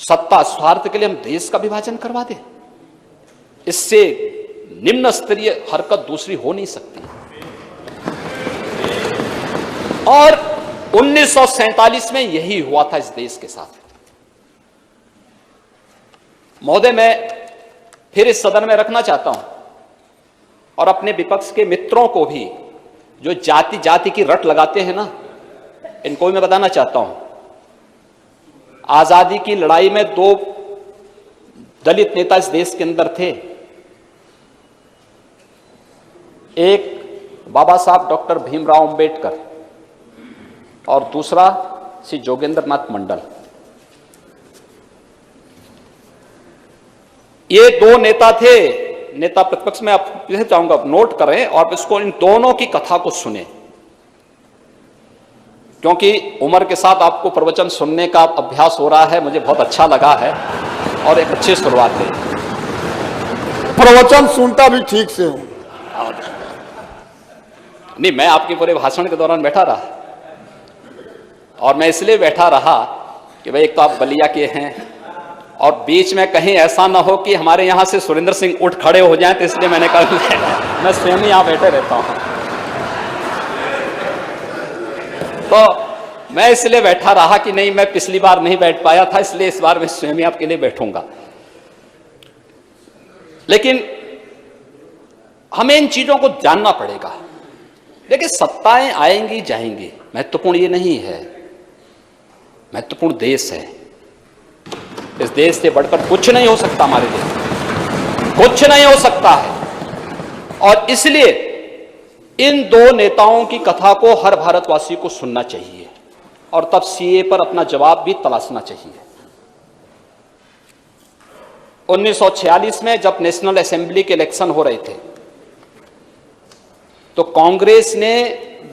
सत्ता स्वार्थ के लिए हम देश का विभाजन करवा दें? इससे निम्न स्तरीय हरकत दूसरी हो नहीं सकती। और 1947 में यही हुआ था इस देश के साथ। महोदय, मैं फिर इस सदन में रखना चाहता हूं और अपने विपक्ष के मित्रों को भी, जो जाति जाति की रट लगाते हैं ना, इनको भी मैं बताना चाहता हूं, आजादी की लड़ाई में 2 दलित नेता इस देश के अंदर थे। एक बाबा साहब डॉक्टर भीमराव अंबेडकर और दूसरा श्री जोगेंद्र नाथ मंडल। ये 2 नेता थे, नेता प्रतिपक्ष में आप चाहूंगा नोट करें और इसको, इन दोनों की कथा को सुने, क्योंकि उम्र के साथ आपको प्रवचन सुनने का अभ्यास हो रहा है। मुझे बहुत अच्छा लगा है और एक अच्छी शुरुआत है। प्रवचन सुनता भी ठीक से हूं। नहीं, मैं आपके पूरे भाषण के दौरान बैठा रहा, और मैं इसलिए बैठा रहा कि भाई एक तो आप बलिया के हैं और बीच में कहीं ऐसा ना हो कि हमारे यहां से सुरेंद्र सिंह उठ खड़े हो जाएं, तो इसलिए मैंने कहा मैं स्वयं यहां बैठे रहता हूं। तो मैं इसलिए बैठा रहा कि नहीं, मैं पिछली बार नहीं बैठ पाया था, इसलिए इस बार मैं स्वयं ही आपके लिए बैठूंगा। लेकिन हमें इन चीजों को जानना पड़ेगा। देखिए, सत्ताएं आएंगी जाएंगी, महत्वपूर्ण ये नहीं है, महत्वपूर्ण देश है। इस देश से बढ़कर कुछ नहीं हो सकता, हमारे देश कुछ नहीं हो सकता है। और इसलिए इन 2 नेताओं की कथा को हर भारतवासी को सुनना चाहिए और तब सीए पर अपना जवाब भी तलाशना चाहिए। 1946 में जब नेशनल असेंबली के इलेक्शन हो रहे थे, तो कांग्रेस ने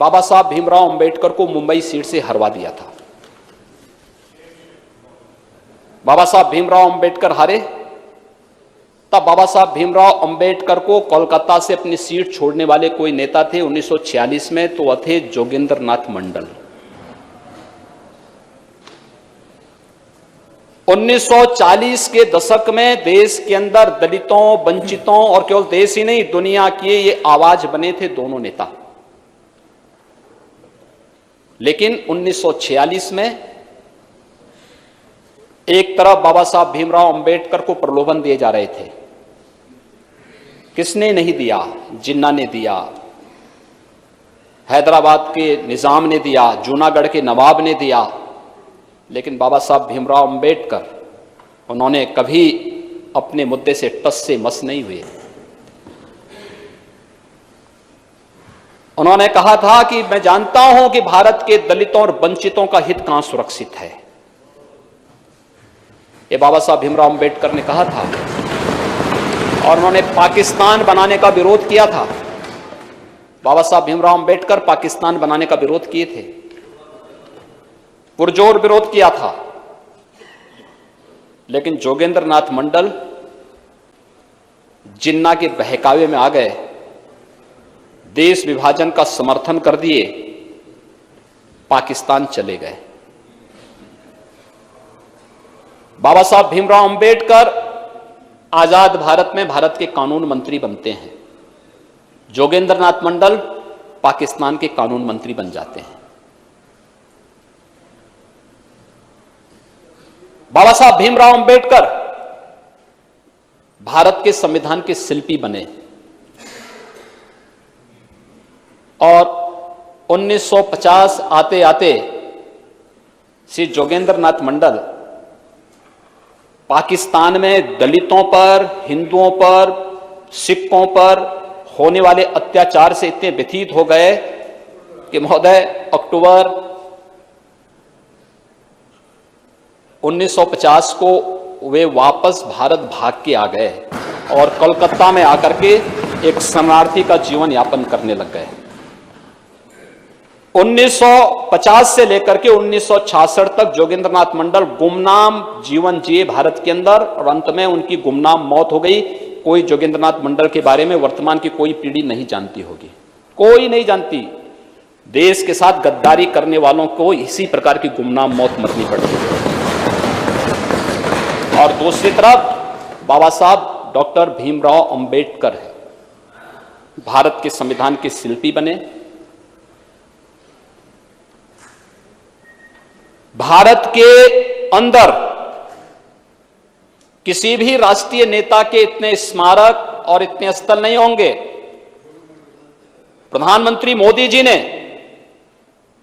बाबा साहब भीमराव अंबेडकर को मुंबई सीट से हरवा दिया था। बाबा साहब भीमराव अंबेडकर हारे, तब बाबा साहब भीमराव अंबेडकर को कोलकाता से अपनी सीट छोड़ने वाले कोई नेता थे 1946 में, तो वह थे जोगेंद्र नाथ मंडल। 1940 के दशक में देश के अंदर दलितों, वंचितों और केवल देश ही नहीं, दुनिया के ये आवाज बने थे दोनों नेता। लेकिन 1946 में एक तरफ बाबा साहब भीमराव अंबेडकर को प्रलोभन दिए जा रहे थे। किसने नहीं दिया? जिन्ना ने दिया, हैदराबाद के निजाम ने दिया, जूनागढ़ के नवाब ने दिया। लेकिन बाबा साहब भीमराव अंबेडकर, उन्होंने कभी अपने मुद्दे से टस से मस नहीं हुए। उन्होंने कहा था कि मैं जानता हूं कि भारत के दलितों और वंचितों का हित कहां सुरक्षित है। ये बाबा साहब भीमराव अंबेडकर ने कहा था, और उन्होंने पाकिस्तान बनाने का विरोध किया था। बाबा साहब भीमराव अंबेडकर पाकिस्तान बनाने का विरोध किए थे, पुरजोर विरोध किया था। लेकिन जोगेंद्र नाथ मंडल जिन्ना के बहकावे में आ गए, देश विभाजन का समर्थन कर दिए, पाकिस्तान चले गए। बाबा साहब भीमराव अंबेडकर आजाद भारत में भारत के कानून मंत्री बनते हैं। जोगेंद्र नाथ मंडल पाकिस्तान के कानून मंत्री बन जाते हैं। बाबा साहब भीमराव अंबेडकर भारत के संविधान के शिल्पी बने और 1950 आते आते श्री जोगेंद्र नाथ मंडल पाकिस्तान में दलितों पर, हिंदुओं पर, सिखों पर होने वाले अत्याचार से इतने व्यथित हो गए कि महोदय अक्टूबर 1950 को वे वापस भारत भाग के आ गए और कलकत्ता में आकर के एक शरणार्थी का जीवन यापन करने लग गए। 1950 से लेकर के 1966 तक जोगेंद्र नाथ मंडल गुमनाम जीवन जिए भारत के अंदर और अंत में उनकी गुमनाम मौत हो गई। कोई जोगेंद्र नाथ मंडल के बारे में वर्तमान की कोई पीढ़ी नहीं जानती होगी, कोई नहीं जानती। देश के साथ गद्दारी करने वालों को इसी प्रकार की गुमनाम मौत मरनी पड़ती है। और दूसरी तरफ बाबा साहब डॉक्टर भीमराव अंबेडकर है, भारत के संविधान के शिल्पी बने। भारत के अंदर किसी भी राष्ट्रीय नेता के इतने स्मारक और इतने स्थल नहीं होंगे। प्रधानमंत्री मोदी जी ने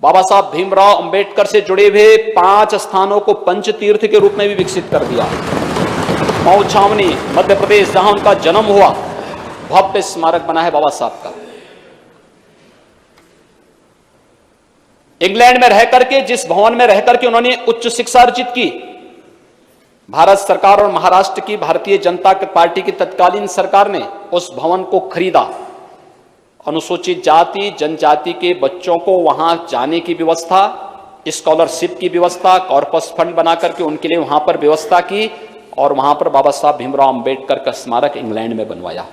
बाबा साहब भीमराव अंबेडकर से जुड़े हुए 5 स्थानों को पंच तीर्थ के रूप में भी विकसित कर दिया। मऊ छावनी मध्य प्रदेश, जहां उनका जन्म हुआ, भव्य स्मारक बना है बाबा साहब का। इंग्लैंड में रहकर के, जिस भवन में रहकर के उन्होंने उच्च शिक्षा अर्जित की, भारत सरकार और महाराष्ट्र की भारतीय जनता पार्टी की तत्कालीन सरकार ने उस भवन को खरीदा। अनुसूचित जाति जनजाति के बच्चों को वहां जाने की व्यवस्था, स्कॉलरशिप की व्यवस्था, कॉर्पस फंड बना करके उनके लिए वहां पर व्यवस्था की और वहां पर बाबा साहब भीमराव अंबेडकर का स्मारक इंग्लैंड में बनवाया।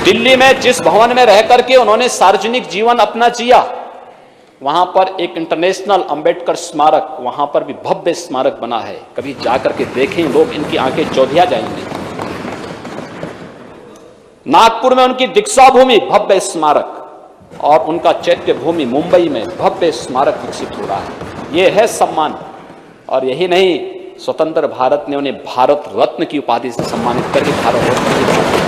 दिल्ली में जिस भवन में रह करके उन्होंने सार्वजनिक जीवन अपना जिया, वहां पर एक इंटरनेशनल अंबेडकर स्मारक, वहां पर भी भव्य स्मारक बना है। कभी जाकर के देखें लोग, इनकी आंखें चौधिया जाएंगी। नागपुर में उनकी दीक्षा भूमि भव्य स्मारक और उनका चैत्य भूमि मुंबई में भव्य स्मारक विकसित हो रहा है। यह है सम्मान। और यही नहीं, स्वतंत्र भारत ने उन्हें भारत रत्न की उपाधि से सम्मानित करके भारत रत्न की उपाधि।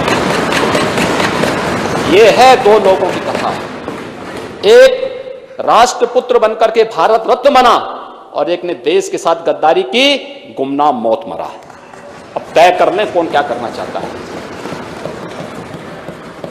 यह है दो लोगों की कथा। एक राष्ट्रपुत्र बनकर के भारत रत्न बना और एक ने देश के साथ गद्दारी की, गुमनाम मौत मरा। अब तय कर लें कौन क्या करना चाहता है।